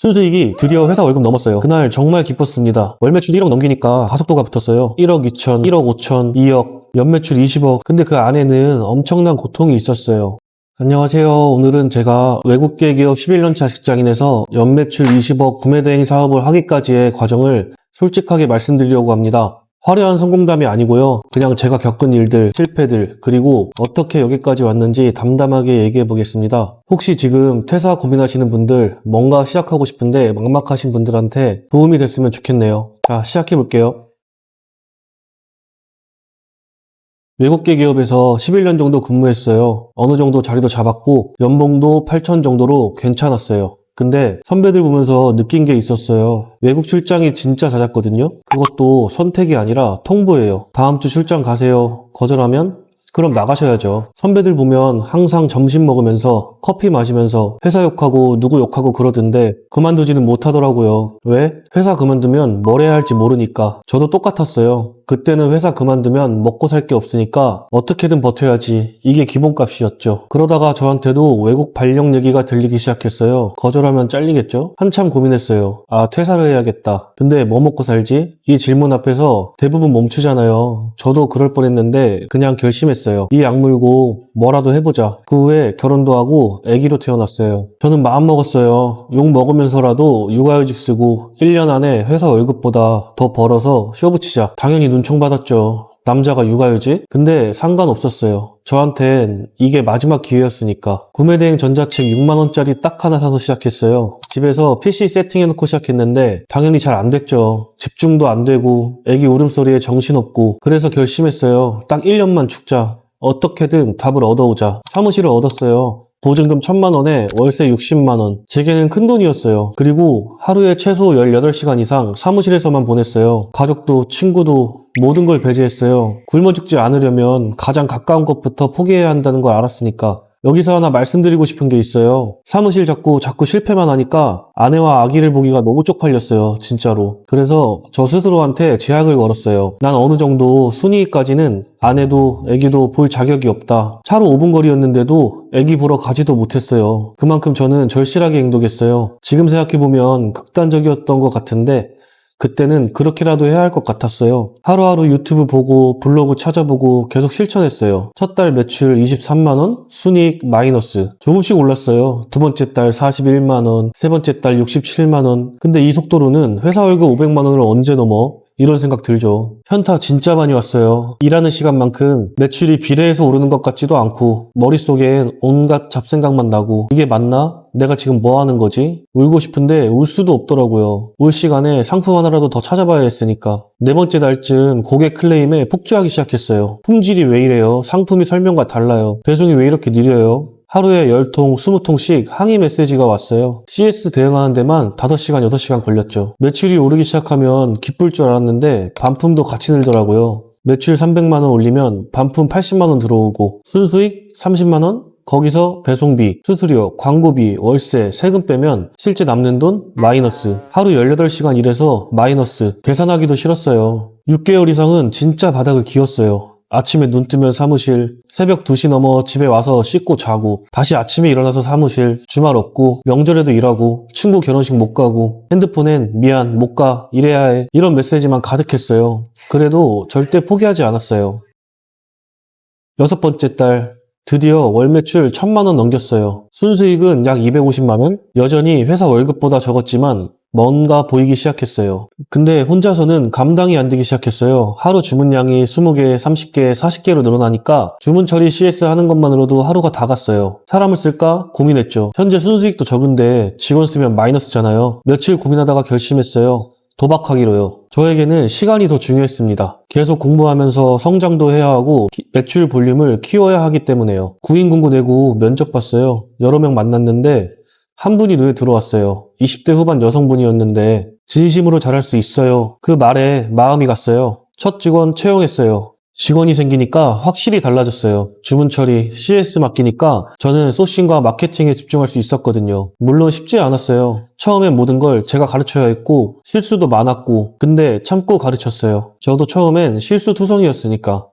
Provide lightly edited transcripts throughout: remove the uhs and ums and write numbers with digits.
순수익이 드디어 회사 월급 넘었어요. 그날 정말 기뻤습니다. 월 매출 1억 넘기니까 가속도가 붙었어요. 1억 2천, 1억 5천, 2억, 연매출 20억. 근데 그 안에는 엄청난 고통이 있었어요. 안녕하세요. 오늘은 제가 외국계 기업 11년차 직장인에서 연매출 20억 구매대행 사업을 하기까지의 과정을 솔직하게 말씀드리려고 합니다. 화려한 성공담이 아니고요. 그냥 제가 겪은 일들, 실패들, 그리고 어떻게 여기까지 왔는지 담담하게 얘기해 보겠습니다. 혹시 지금 퇴사 고민하시는 분들, 뭔가 시작하고 싶은데 막막하신 분들한테 도움이 됐으면 좋겠네요. 자, 시작해 볼게요. 외국계 기업에서 11년 정도 근무했어요. 어느 정도 자리도 잡았고 연봉도 8천 정도로 괜찮았어요. 근데 선배들 보면서 느낀 게 있었어요. 외국 출장이 진짜 잦았거든요. 그것도 선택이 아니라 통보예요. 다음 주 출장 가세요. 거절하면 그럼 나가셔야죠. 선배들 보면 항상 점심 먹으면서 커피 마시면서 회사 욕하고 누구 욕하고 그러던데 그만두지는 못하더라고요. 왜? 회사 그만두면 뭘 해야 할지 모르니까. 저도 똑같았어요. 그때는 회사 그만두면 먹고 살 게 없으니까 어떻게든 버텨야지. 이게 기본값이었죠. 그러다가 저한테도 외국 발령 얘기가 들리기 시작했어요. 거절하면 잘리겠죠? 한참 고민했어요. 아, 퇴사를 해야겠다. 근데 뭐 먹고 살지? 이 질문 앞에서 대부분 멈추잖아요. 저도 그럴 뻔했는데 그냥 결심했어요. 이 악물고 뭐라도 해보자. 그 후에 결혼도 하고 아기도 태어났어요. 저는 마음먹었어요. 욕 먹으면서라도 육아휴직 쓰고 1년 안에 회사 월급보다 더 벌어서 쇼 붙이자. 당연히 눈총 받았죠. 남자가 육아휴직? 근데 상관없었어요. 저한텐 이게 마지막 기회였으니까. 구매대행 전자책 6만원짜리 딱 하나 사서 시작했어요. 집에서 PC 세팅해놓고 시작했는데 당연히 잘 안 됐죠. 집중도 안 되고 애기 울음소리에 정신없고. 그래서 결심했어요. 딱 1년만 죽자. 어떻게든 답을 얻어오자. 사무실을 얻었어요. 보증금 1,000만원에 월세 60만원. 제게는 큰돈이었어요. 그리고 하루에 최소 18시간 이상 사무실에서만 보냈어요. 가족도 친구도 모든 걸 배제했어요. 굶어 죽지 않으려면 가장 가까운 것부터 포기해야 한다는 걸 알았으니까. 여기서 하나 말씀드리고 싶은 게 있어요. 사무실 자꾸 실패만 하니까 아내와 아기를 보기가 너무 쪽팔렸어요. 진짜로. 그래서 저 스스로한테 제약을 걸었어요. 난 어느 정도 순이익까지는 아내도 아기도 볼 자격이 없다. 차로 5분 거리였는데도 아기 보러 가지도 못했어요. 그만큼 저는 절실하게 행동했어요. 지금 생각해보면 극단적이었던 것 같은데 그때는 그렇게라도 해야 할 것 같았어요. 하루하루 유튜브 보고 블로그 찾아보고 계속 실천했어요. 첫 달 매출 23만원, 순이익 마이너스. 조금씩 올랐어요. 두 번째 달 41만원, 세 번째 달 67만원. 근데 이 속도로는 회사 월급 500만원을 언제 넘어? 이런 생각 들죠. 현타 진짜 많이 왔어요. 일하는 시간만큼 매출이 비례해서 오르는 것 같지도 않고 머릿속엔 온갖 잡생각만 나고 이게 맞나? 내가 지금 뭐 하는 거지? 울고 싶은데 울 수도 없더라고요. 올 시간에 상품 하나라도 더 찾아봐야 했으니까. 네 번째 달쯤 고객 클레임에 폭주하기 시작했어요. 품질이 왜 이래요? 상품이 설명과 달라요. 배송이 왜 이렇게 느려요? 하루에 10통, 20통씩 항의 메시지가 왔어요. CS 대응하는 데만 5시간, 6시간 걸렸죠. 매출이 오르기 시작하면 기쁠 줄 알았는데 반품도 같이 늘더라고요. 매출 300만원 올리면 반품 80만원 들어오고 순수익 30만원? 거기서 배송비, 수수료, 광고비, 월세, 세금 빼면 실제 남는 돈 마이너스. 하루 18시간 일해서 마이너스. 계산하기도 싫었어요. 6개월 이상은 진짜 바닥을 기었어요. 아침에 눈 뜨면 사무실, 새벽 2시 넘어 집에 와서 씻고 자고, 다시 아침에 일어나서 사무실, 주말 없고, 명절에도 일하고, 친구 결혼식 못 가고, 핸드폰엔 미안, 못 가, 이래야 해. 이런 메시지만 가득했어요. 그래도 절대 포기하지 않았어요. 여섯 번째 달, 드디어 월 매출 1,000만원 넘겼어요. 순수익은 약 250만원? 여전히 회사 월급보다 적었지만 뭔가 보이기 시작했어요. 근데 혼자서는 감당이 안 되기 시작했어요. 하루 주문량이 20개, 30개, 40개로 늘어나니까 주문 처리 CS 하는 것만으로도 하루가 다 갔어요. 사람을 쓸까? 고민했죠. 현재 순수익도 적은데 직원 쓰면 마이너스잖아요. 며칠 고민하다가 결심했어요. 도박하기로요. 저에게는 시간이 더 중요했습니다. 계속 공부하면서 성장도 해야 하고 매출 볼륨을 키워야 하기 때문에요. 구인 공고 내고 면접 봤어요. 여러 명 만났는데 한 분이 눈에 들어왔어요. 20대 후반 여성분이었는데 진심으로 잘할 수 있어요. 그 말에 마음이 갔어요. 첫 직원 채용했어요. 직원이 생기니까 확실히 달라졌어요. 주문 처리, CS 맡기니까 저는 소싱과 마케팅에 집중할 수 있었거든요. 물론 쉽지 않았어요. 처음엔 모든 걸 제가 가르쳐야 했고 실수도 많았고 근데 참고 가르쳤어요. 저도 처음엔 실수투성이었으니까.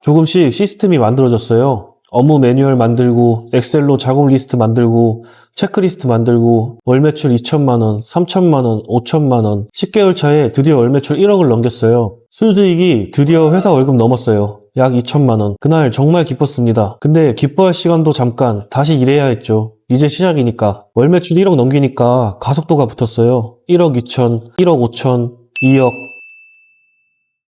조금씩 시스템이 만들어졌어요. 업무 매뉴얼 만들고 엑셀로 작업 리스트 만들고 체크리스트 만들고 월 매출 2천만 원, 3천만 원, 5천만 원 10개월 차에 드디어 월 매출 1억을 넘겼어요. 순수익이 드디어 회사 월급 넘었어요. 약 2천만 원. 그날 정말 기뻤습니다. 근데 기뻐할 시간도 잠깐 다시 일해야 했죠. 이제 시작이니까. 월 매출 1억 넘기니까 가속도가 붙었어요. 1억 2천, 1억 5천, 2억.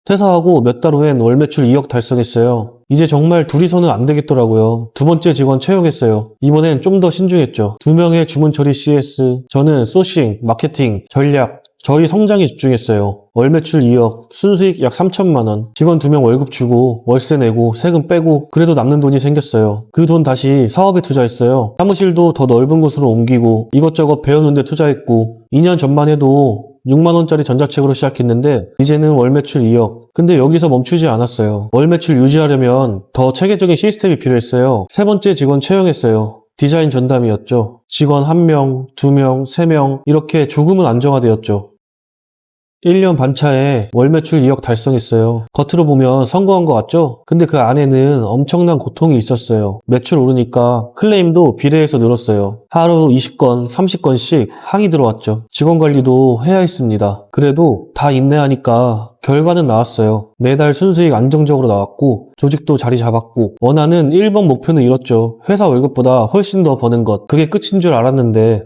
퇴사하고 몇 달 후엔 월 매출 2억 달성했어요. 이제 정말 둘이서는 안 되겠더라고요. 두 번째 직원 채용했어요. 이번엔 좀 더 신중했죠. 2명의 주문 처리 CS, 저는 소싱, 마케팅, 전략, 저희 성장에 집중했어요. 월 매출 2억, 순수익 약 3천만 원, 직원 2명 월급 주고 월세 내고 세금 빼고 그래도 남는 돈이 생겼어요. 그 돈 다시 사업에 투자했어요. 사무실도 더 넓은 곳으로 옮기고 이것저것 배우는 데 투자했고 2년 전만 해도 6만 원짜리 전자책으로 시작했는데 이제는 월 매출 2억. 근데 여기서 멈추지 않았어요. 월 매출 유지하려면 더 체계적인 시스템이 필요했어요. 세 번째 직원 채용했어요. 디자인 전담이었죠. 직원 1명, 2명, 3명 이렇게 조금은 안정화되었죠. 1년 반 차에 월 매출 2억 달성했어요. 겉으로 보면 성공한 것 같죠? 근데 그 안에는 엄청난 고통이 있었어요. 매출 오르니까 클레임도 비례해서 늘었어요. 하루 20건, 30건씩 항의 들어왔죠. 직원 관리도 해야 했습니다. 그래도 다 인내하니까 결과는 나왔어요. 매달 순수익 안정적으로 나왔고 조직도 자리 잡았고 원하는 1번 목표는 이뤘죠. 회사 월급보다 훨씬 더 버는 것. 그게 끝인 줄 알았는데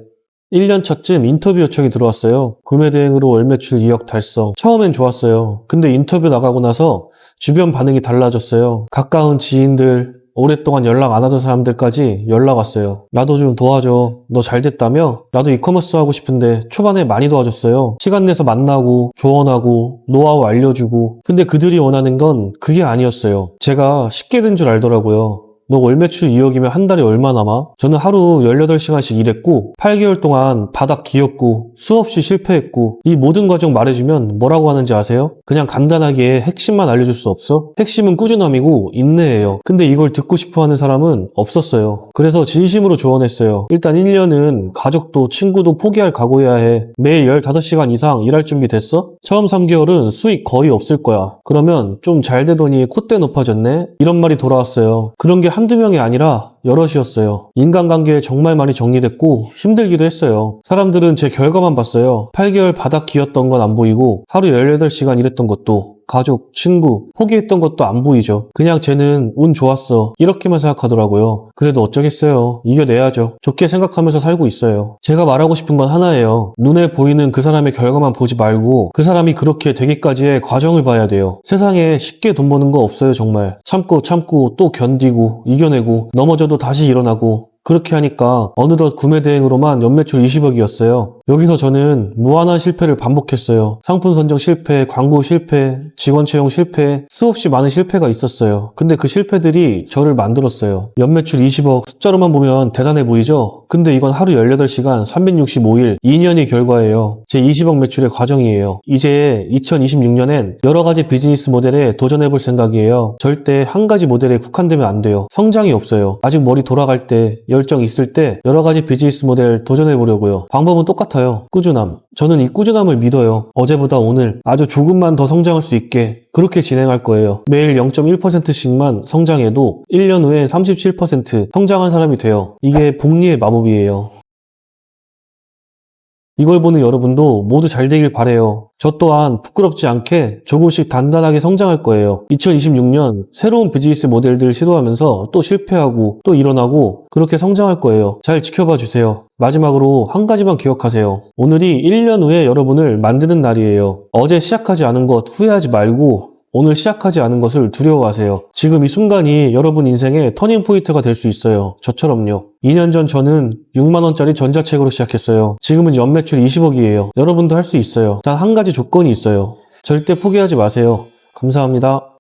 1년 차쯤 인터뷰 요청이 들어왔어요. 구매 대행으로 월 매출 2억 달성. 처음엔 좋았어요. 근데 인터뷰 나가고 나서 주변 반응이 달라졌어요. 가까운 지인들, 오랫동안 연락 안 하던 사람들까지 연락 왔어요. 나도 좀 도와줘. 너 잘 됐다며? 나도 이커머스 하고 싶은데 초반에 많이 도와줬어요. 시간 내서 만나고 조언하고 노하우 알려주고. 근데 그들이 원하는 건 그게 아니었어요. 제가 쉽게 된 줄 알더라고요. 너 월 매출 2억이면 한 달에 얼마 남아? 저는 하루 18시간씩 일했고 8개월 동안 바닥 기었고 수없이 실패했고 이 모든 과정 말해주면 뭐라고 하는지 아세요? 그냥 간단하게 핵심만 알려줄 수 없어? 핵심은 꾸준함이고 인내예요. 근데 이걸 듣고 싶어하는 사람은 없었어요. 그래서 진심으로 조언했어요. 일단 1년은 가족도 친구도 포기할 각오해야 해. 매일 15시간 이상 일할 준비 됐어? 처음 3개월은 수익 거의 없을 거야. 그러면 좀 잘 되더니 콧대 높아졌네? 이런 말이 돌아왔어요. 그런 게 한두 명이 아니라 여럿이었어요. 인간관계에 정말 많이 정리됐고 힘들기도 했어요. 사람들은 제 결과만 봤어요. 8개월 바닥 기었던 건 안 보이고 하루 18시간 일했던 것도 가족, 친구, 포기했던 것도 안 보이죠. 그냥 쟤는 운 좋았어. 이렇게만 생각하더라고요. 그래도 어쩌겠어요. 이겨내야죠. 좋게 생각하면서 살고 있어요. 제가 말하고 싶은 건 하나예요. 눈에 보이는 그 사람의 결과만 보지 말고 그 사람이 그렇게 되기까지의 과정을 봐야 돼요. 세상에 쉽게 돈 버는 거 없어요, 정말. 참고 또 견디고 이겨내고 넘어져도 다시 일어나고 그렇게 하니까 어느덧 구매 대행으로만 연매출 20억이었어요. 여기서 저는 무한한 실패를 반복했어요. 상품 선정 실패, 광고 실패, 직원 채용 실패, 수없이 많은 실패가 있었어요. 근데 그 실패들이 저를 만들었어요. 연매출 20억 숫자로만 보면 대단해 보이죠? 근데 이건 하루 18시간, 365일, 2년의 결과예요. 제 20억 매출의 과정이에요. 이제 2026년엔 여러 가지 비즈니스 모델에 도전해볼 생각이에요. 절대 한 가지 모델에 국한되면 안 돼요. 성장이 없어요. 아직 머리 돌아갈 때, 열정 있을 때 여러 가지 비즈니스 모델 도전해보려고요. 방법은 똑같아요. 꾸준함. 저는 이 꾸준함을 믿어요. 어제보다 오늘 아주 조금만 더 성장할 수 있게 그렇게 진행할 거예요. 매일 0.1%씩만 성장해도 1년 후에 37% 성장한 사람이 돼요. 이게 복리의 마법이에요. 이걸 보는 여러분도 모두 잘 되길 바래요. 저 또한 부끄럽지 않게 조금씩 단단하게 성장할 거예요. 2026년 새로운 비즈니스 모델들을 시도하면서 또 실패하고 또 일어나고 그렇게 성장할 거예요. 잘 지켜봐 주세요. 마지막으로 한 가지만 기억하세요. 오늘이 1년 후에 여러분을 만드는 날이에요. 어제 시작하지 않은 것 후회하지 말고 오늘 시작하지 않은 것을 두려워하세요. 지금 이 순간이 여러분 인생의 터닝포인트가 될 수 있어요. 저처럼요. 2년 전 저는 6만 원짜리 전자책으로 시작했어요. 지금은 연매출 20억이에요. 여러분도 할 수 있어요. 단 한 가지 조건이 있어요. 절대 포기하지 마세요. 감사합니다.